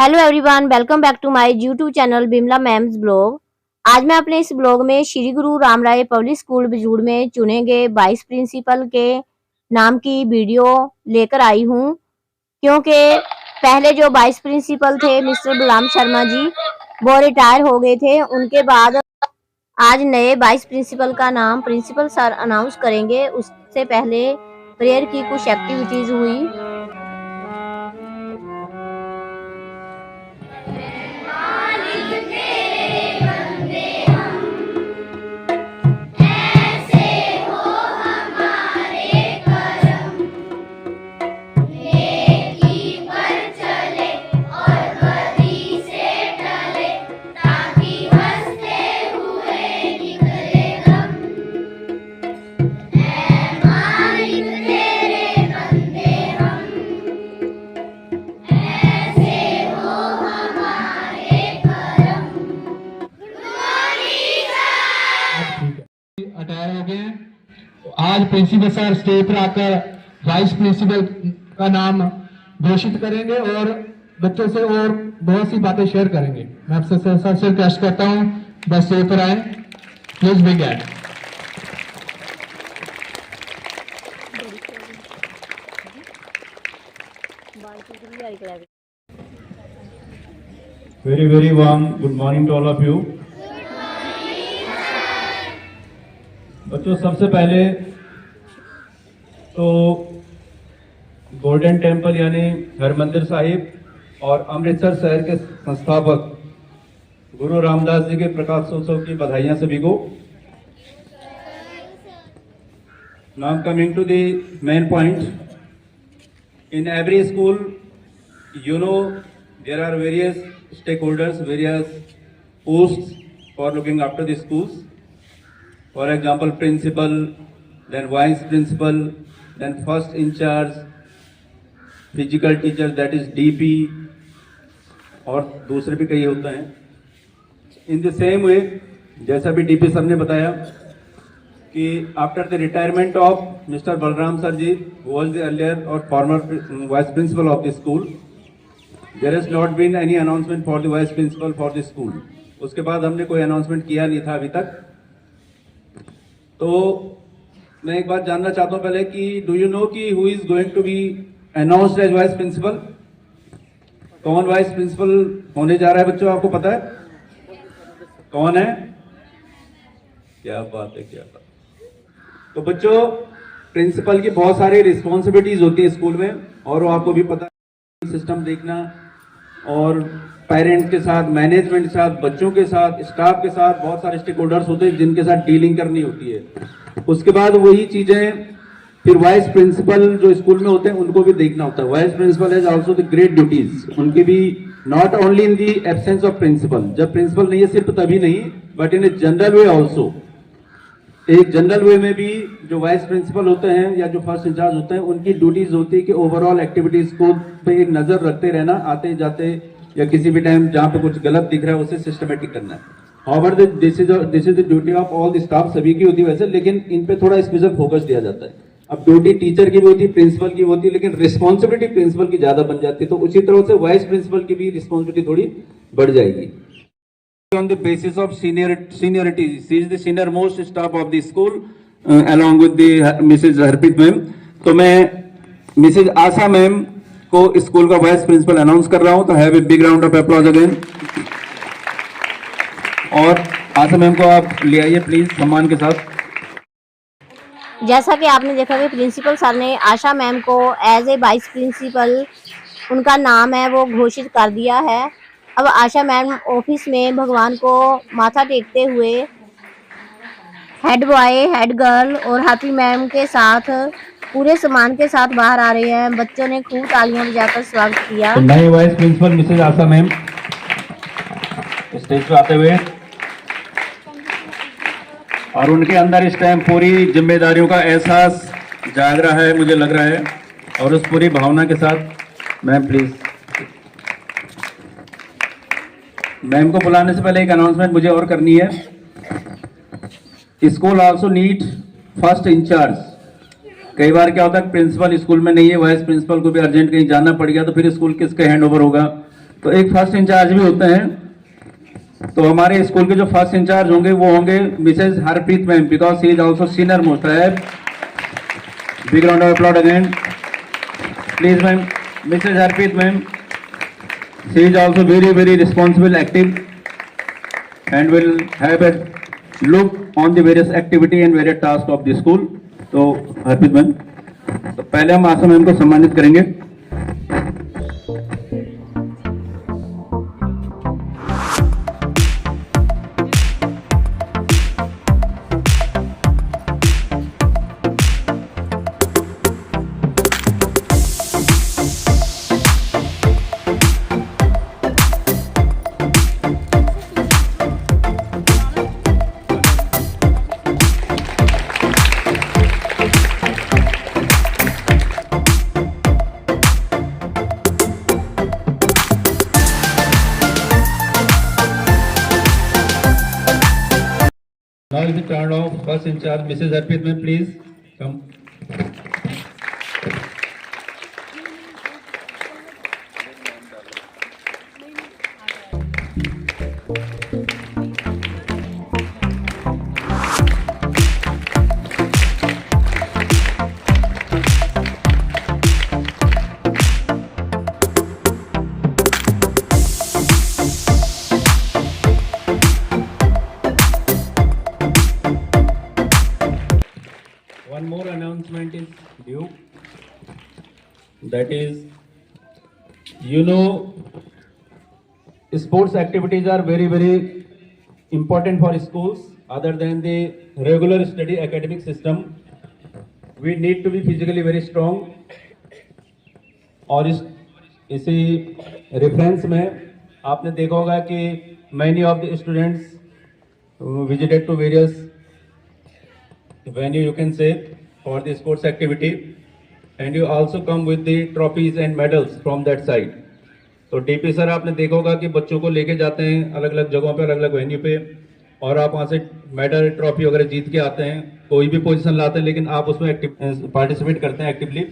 Hello everyone, welcome back to my YouTube channel Bimla ma'am's blog. आज मैं अपने इस ब्लॉग में श्री गुरु रामराय पब्लिक स्कूल बिजूड़ में चुने गए वाइस प्रिंसिपल के नाम की वीडियो लेकर आई हूं, क्योंकि पहले जो वाइस प्रिंसिपल थे मिस्टर गुलाम शर्मा जी, वो रिटायर हो गए थे। उनके बाद आज नए वाइस प्रिंसिपल का नाम प्रिंसिपल सर अनाउंस करेंगे। उससे पहले प्रेयर की कुछ एक्टिविटीज हुई। अटायर हो गए हैं। आज प्रिंसिपल सर स्टेज पर आकर वाइस प्रिंसिपल का नाम घोषित करेंगे और बच्चों से और बहुत सी बातें शेयर करेंगे। मैं आपसे सर से रिक्वेस्ट करता हूं बस स्टेज पर आए, please begin. Very warm good morning to all of you. बच्चों, सबसे पहले तो गोल्डन टेम्पल यानी हरमंदिर साहिब और अमृतसर शहर के संस्थापक गुरु रामदास जी के प्रकाशोत्सव की बधाइयां सभी को। Now coming to the main point, in every school, you know, there are various stakeholders, various posts for looking after the schools. For example, principal, then vice principal, then first in charge, physical teacher, that is DP, और दूसरे भी कई होते हैं। In the same way, जैसा भी DP sir ने बताया कि after the retirement of Mr. Balram sir ji, who was the earlier or former vice principal of the school, there has not been any announcement for the vice principal for the school. उसके बाद हमने कोई announcement किया नहीं था अभी तक। तो मैं एक बात जानना चाहता हूं पहले कि डू यू नो कि who is going to be announced as vice principal? कौन वाइस प्रिंसिपल होने जा रहा है बच्चों, आपको पता है कौन है? क्या बात है, क्या बात। तो बच्चों, प्रिंसिपल की बहुत सारी रिस्पॉन्सिबिलिटीज होती है स्कूल में, और वो आपको भी पता है। सिस्टम देखना और पेरेंट्स के साथ, मैनेजमेंट के साथ, बच्चों के साथ, स्टाफ के साथ बहुत सारे स्टेक होल्डर्स होते हैं जिनके साथ डीलिंग करनी होती है। उसके बाद वही चीजें फिर वाइस प्रिंसिपल जो स्कूल में होते हैं उनको भी देखना होता है। Vice principal has also the great duties, उनकी भी not only in the absence of principal, जब प्रिंसिपल नहीं है सिर्फ तभी नहीं, but in a general way also. एक जनरल वे में भी जो वाइस प्रिंसिपल होते हैं या जो फर्स्ट इंचार्ज होते हैं, उनकी ड्यूटीज होती है कि ओवरऑल एक्टिविटीज को पे एक नजर रखते रहना, आते जाते या किसी भी टाइम जहां पे कुछ गलत दिख रहा है उसे सिस्टमेटिक करना है। However this is the duty of all the staff, सभी की होती है वैसे, लेकिन इन पे थोड़ा स्पेशल फोकस दिया जाता है। अब ड्यूटी टीचर की भी होती है, प्रिंसिपल की होती है, लेकिन रिस्पॉन्सिबिलिटी प्रिंसिपल की ज्यादा बन जाती है। तो उसी तरह से वाइस प्रिंसिपल की भी रिस्पॉन्सिबिलिटी थोड़ी बढ़ जाएगी। On the basis of seniority, she is the senior most staff of the school, along with the Mrs. Harpreet ma'am. तो मैं मिसेज आशा मैम को स्कूल का वाइस प्रिंसिपल अनाउंस कर रहा हूं। तो have a big round of applause again. और आशा ma'am को आप ले आइए प्लीज सम्मान के साथ। जैसा कि आपने देखा कि प्रिंसिपल सर ने आशा मैम को एज ए वाइस प्रिंसिपल, उनका नाम है वो घोषित कर दिया है। अब आशा मैम ऑफिस में भगवान को माथा टेकते हुए हेड बॉय, हेड गर्ल और हैप्पी मैम के साथ पूरे सम्मान के साथ बाहर आ रहे हैं। बच्चों ने खूब तालियां बजाकर स्वागत किया। तो नए vice principal Mrs Asha ma'am stage पे आते हुए, और उनके अंदर इस टाइम पूरी जिम्मेदारियों का एहसास जाग रहा है, मुझे लग रहा है। और उस पूरी भावना के साथ मैम प्लीज। मैम को बुलाने से पहले एक अनाउंसमेंट मुझे और करनी है। School also need first incharge. कई बार क्या होता है, प्रिंसिपल स्कूल में नहीं है, वाइस प्रिंसिपल को भी अर्जेंट कहीं जाना पड़ गया तो फिर स्कूल किसके हैंड ओवर होगा? तो एक फर्स्ट इंचार्ज भी होते हैं। तो हमारे स्कूल के जो फर्स्ट इंचार्ज होंगे वो होंगे Mrs Harpreet ma'am, because she is also senior most है। Big round of applause again please ma'am. Mrs Harpreet ma'am, she is also very very responsible, active and will have a look on the various activity and various tasks of the school. तो Harpreet ma'am, तो पहले हम आशा ma'am को सम्मानित करेंगे। Now is the turn of first in charge, Mrs. Harpreet ma'am, please come. One more announcement is due. That is, sports activities are very, very important for schools. Other than the regular study academic system, we need to be physically very strong. और इसी reference में आपने देखा होगा कि many of the students visited to various venue, you can say, for the sports activity, and you also come with the trophies and medals from that side. तो DP sir आपने देखा होगा कि बच्चों को लेके जाते हैं अलग अलग जगहों पे, अलग अलग वेन्यू पे, और आप वहाँ से मेडल ट्रॉफी वगैरह जीत के आते हैं। कोई भी पोजीशन लाते हैं, लेकिन आप उसमें पार्टिसिपेट करते हैं एक्टिवली।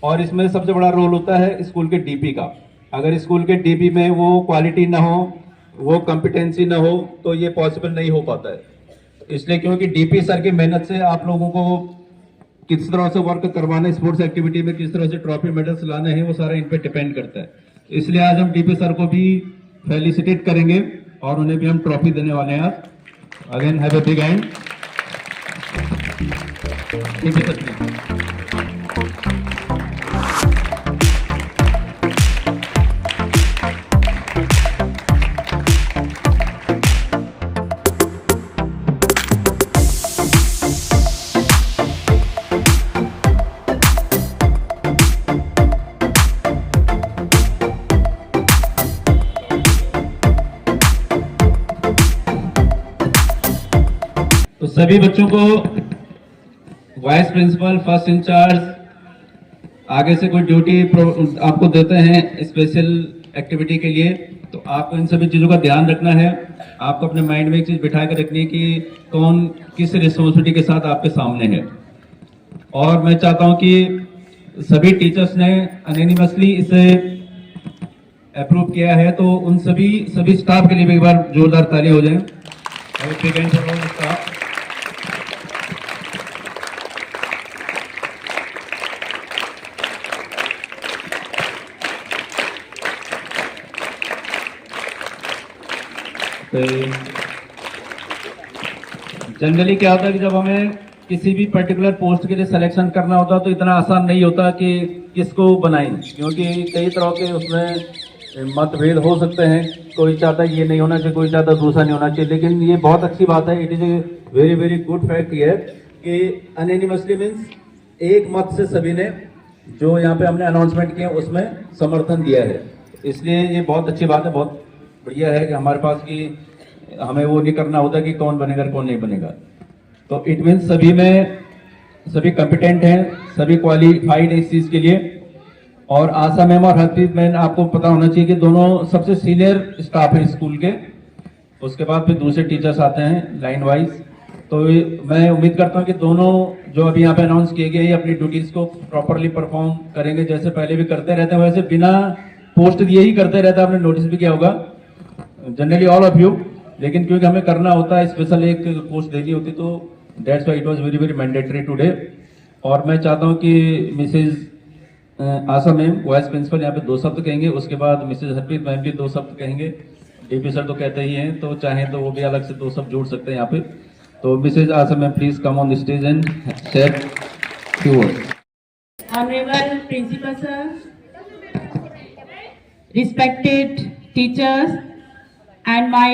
और इसमें सबसे बड़ा रोल होता है स्कूल के डीपी का। अगर स्कूल के डीपी में वो क्वालिटी ना हो, वो कॉम्पिटेंसी ना हो, तो ये पॉसिबल नहीं हो पाता है। इसलिए क्योंकि डीपी सर की मेहनत से आप लोगों को किस तरह से वर्क करवाना, स्पोर्ट्स एक्टिविटी में किस तरह से ट्रॉफी मेडल्स लाने हैं, वो सारा इन पे डिपेंड करता है। इसलिए आज हम डीपी सर को भी फेलिसिटेट करेंगे और उन्हें भी हम ट्रॉफी देने वाले हैं। आज again have a big hand DP sir please. तो सभी बच्चों को वाइस प्रिंसिपल, फर्स्ट इंचार्ज आगे से कोई ड्यूटी आपको देते हैं स्पेशल एक्टिविटी के लिए, तो आपको इन सभी चीज़ों का ध्यान रखना है। आपको अपने माइंड में एक चीज़ बिठा कर रखनी है कि कौन किस रिस्पॉन्सिबिलिटी के साथ आपके सामने है। और मैं चाहता हूं कि सभी टीचर्स ने अनोनिमसली इसे अप्रूव किया है, तो उन सभी स्टाफ के लिए भी एक बार जोरदार ताली हो जाए। स्टाफ जनरली क्या होता है कि जब हमें किसी भी पर्टिकुलर पोस्ट के लिए सिलेक्शन करना होता है तो इतना आसान नहीं होता कि किसको बनाएं, क्योंकि कई तरह के उसमें मतभेद हो सकते हैं। कोई चाहता है ये नहीं होना चाहिए, कोई चाहता है दूसरा नहीं होना चाहिए। लेकिन ये बहुत अच्छी बात है, it is a very very good fact here कि अनोनिमसली मीन्स एक मत से सभी ने जो यहाँ पे हमने अनाउंसमेंट किया उसमें समर्थन दिया है। इसलिए ये बहुत अच्छी बात है, बहुत बढ़िया है कि हमारे पास कि हमें वो नहीं करना होता कि कौन बनेगा कौन नहीं बनेगा। तो इट मीन्स सभी कॉम्पिटेंट हैं, सभी क्वालिफाइड है इस चीज के लिए। और आशा मैम और हरप्रीत मैम, आपको पता होना चाहिए कि दोनों सबसे सीनियर स्टाफ है स्कूल के। उसके बाद फिर दूसरे टीचर्स आते हैं लाइन वाइज। तो मैं उम्मीद करता हूं कि दोनों जो अभी यहाँ पे अनाउंस किए गए अपनी ड्यूटीज को प्रॉपरली परफॉर्म करेंगे, जैसे पहले भी करते रहते हैं। वैसे बिना पोस्ट यही करते रहता है, आपने नोटिस भी किया होगा, जनरली ऑल ऑफ यू, लेकिन क्योंकि हमें करना होता है, स्पेशल एक पोस्ट देनी होती, तो that's why it was very very mandatory today. और मैं चाहता हूं कि Mrs Asha ma'am vice principal यहाँ पे 2 शब्द कहेंगे, उसके बाद मिसेज हरप्रीत मैम भी 2 शब्द कहेंगे। डीपी सर तो कहते ही हैं, तो चाहें तो वो भी अलग से 2 शब्द जोड़ सकते हैं यहाँ पे। तो Mrs Asha ma'am please come on the stage and share few words. Honorable Principal Sir, respected teachers, and my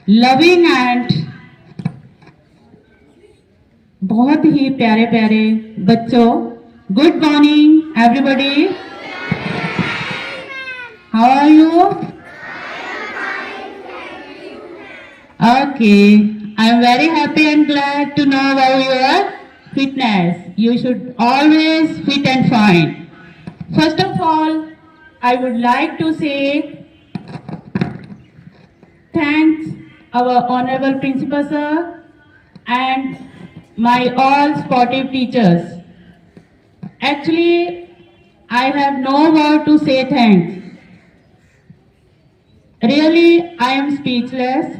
loving and बहुत ही प्यारे प्यारे बच्चों, good morning everybody. How are you? Okay, I am very happy and glad to know about your fitness. You should always fit and fine. First of all, I would like to say thanks our honorable principal sir and my all sportive teachers. Actually, I have no word to say thanks. Really, I am speechless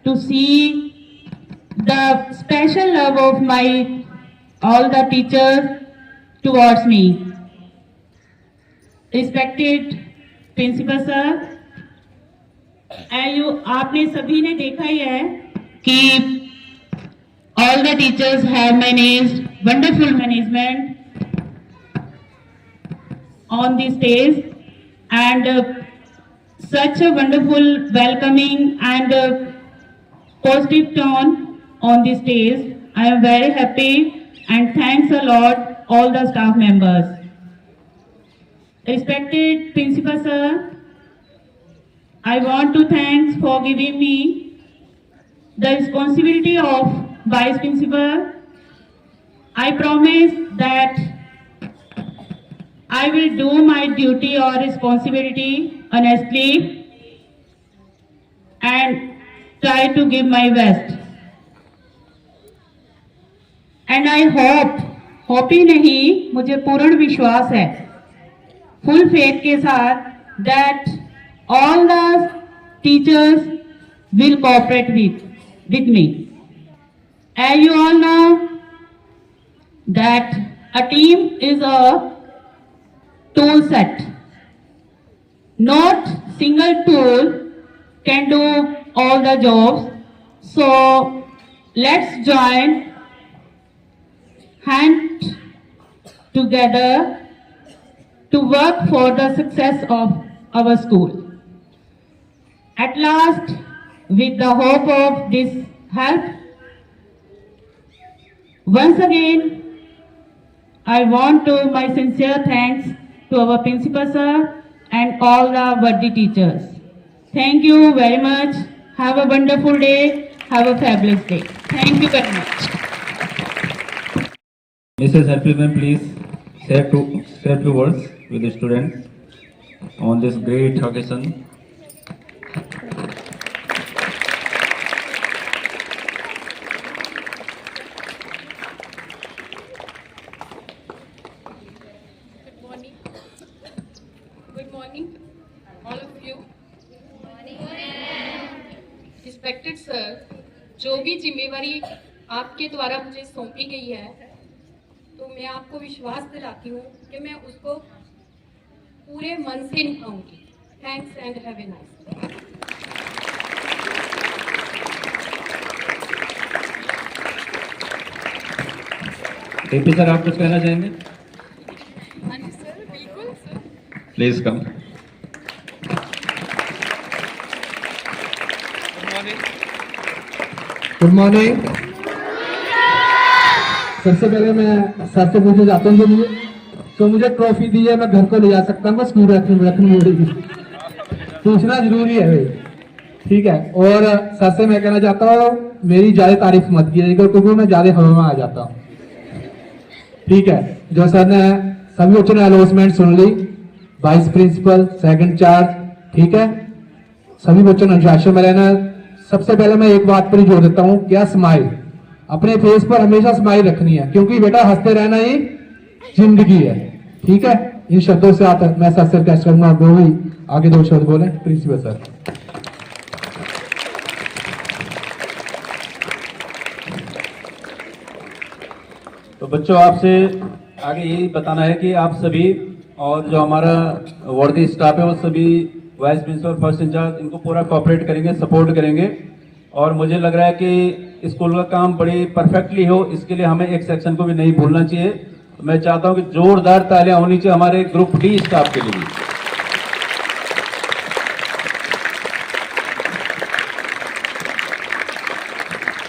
to see the special love of my all the teachers towards me. Respected principal sir, आपने सभी ने देखा ही है कि all the teachers have managed wonderful management on the stage and such a wonderful welcoming and positive tone on the stage. I am very happy and thanks a lot all the staff members. Respected principal sir, I want to thanks for giving me the responsibility of vice principal. I promise that I will do my duty or responsibility honestly and try to give my best. And I hope ही नहीं, मुझे पूर्ण विश्वास है, full faith के साथ, that all the teachers will cooperate with me. As you all know that a team is a tool set. Not single tool can do all the jobs. So let's join hand together to work for the success of our school. At last, with the hope of this help, once again, I want to my sincere thanks to our principal sir and all the worthy teachers. Thank you very much. Have a wonderful day. Have a fabulous day. Thank you very much. Mrs. Harpreet ma'am, please share few words with the students on this great occasion. Good morning, all of you. Respected sir, जो भी जिम्मेवारी आपके द्वारा मुझे सौंपी गई है, तो मैं आपको विश्वास दिलाती हूँ कि मैं उसको पूरे मन से निभाऊंगी। Thanks and have a nice day. DP sir, आप कुछ कहना चाहेंगे? हाँ जी सर, बिल्कुल sir. Please come. Good morning. सबसे पहले मैं सर से पूछना चाहता हूँ जो मुझे ट्रॉफी दी है, मैं घर को ले जा सकता हूँ, स्कूल रखनी पड़ेगी? पूछना जरूरी है भाई, ठीक है। और सर से मैं कहना चाहता हूँ मेरी ज्यादा तारीफ मत कीजिएगा क्योंकि मैं ज्यादा हवा में आ जाता हूँ, ठीक है। जो सर ने सभी बच्चों ने अनाउंसमेंट सुन ली, वाइस प्रिंसिपल, सेकंड चार्ज, ठीक है। सभी बच्चों ने अनुशासन में रहना। सबसे पहले मैं एक बात पर ही जोर देता हूँ, क्या स्माइल, अपने फेस पर हमेशा स्माइल रखनी है क्योंकि बेटा हंसते रहना ही जिंदगी है, ठीक है। इन शब्दों से आप मैं सर से रिक्वेस्ट करूंगा वो भी आगे 2 शब्द बोले। Principal sir. तो बच्चों, आपसे आगे यही बताना है कि आप सभी और जो हमारा वर्दी स्टाफ है वो सभी वाइस प्रिंसिपल, फर्स्ट इंचार्ज, इनको पूरा कोऑपरेट करेंगे, सपोर्ट करेंगे। और मुझे लग रहा है कि स्कूल का काम बड़ी परफेक्टली हो, इसके लिए हमें एक सेक्शन को भी नहीं भूलना चाहिए। तो मैं चाहता हूं कि जोरदार तालियां होनी चाहिए हमारे ग्रुप डी स्टाफ के लिए।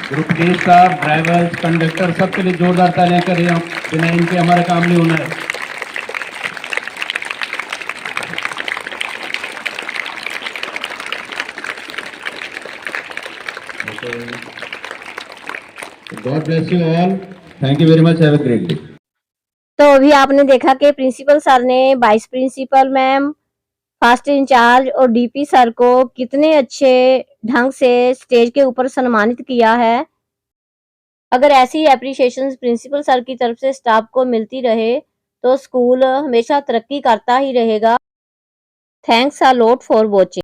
Group D staff, drivers, conductor, सबके लिए जोरदार तालियां करें। बिना इनके हमारा काम नहीं होना है। God bless you all. Thank you very much. Have a great day. तो अभी आपने देखा कि प्रिंसिपल सर ने vice principal ma'am, first incharge और डीपी सर को कितने अच्छे ढंग से स्टेज के ऊपर सम्मानित किया है। अगर ऐसी एप्रिसिएशन प्रिंसिपल सर की तरफ से स्टाफ को मिलती रहे तो स्कूल हमेशा तरक्की करता ही रहेगा। Thanks a lot for watching.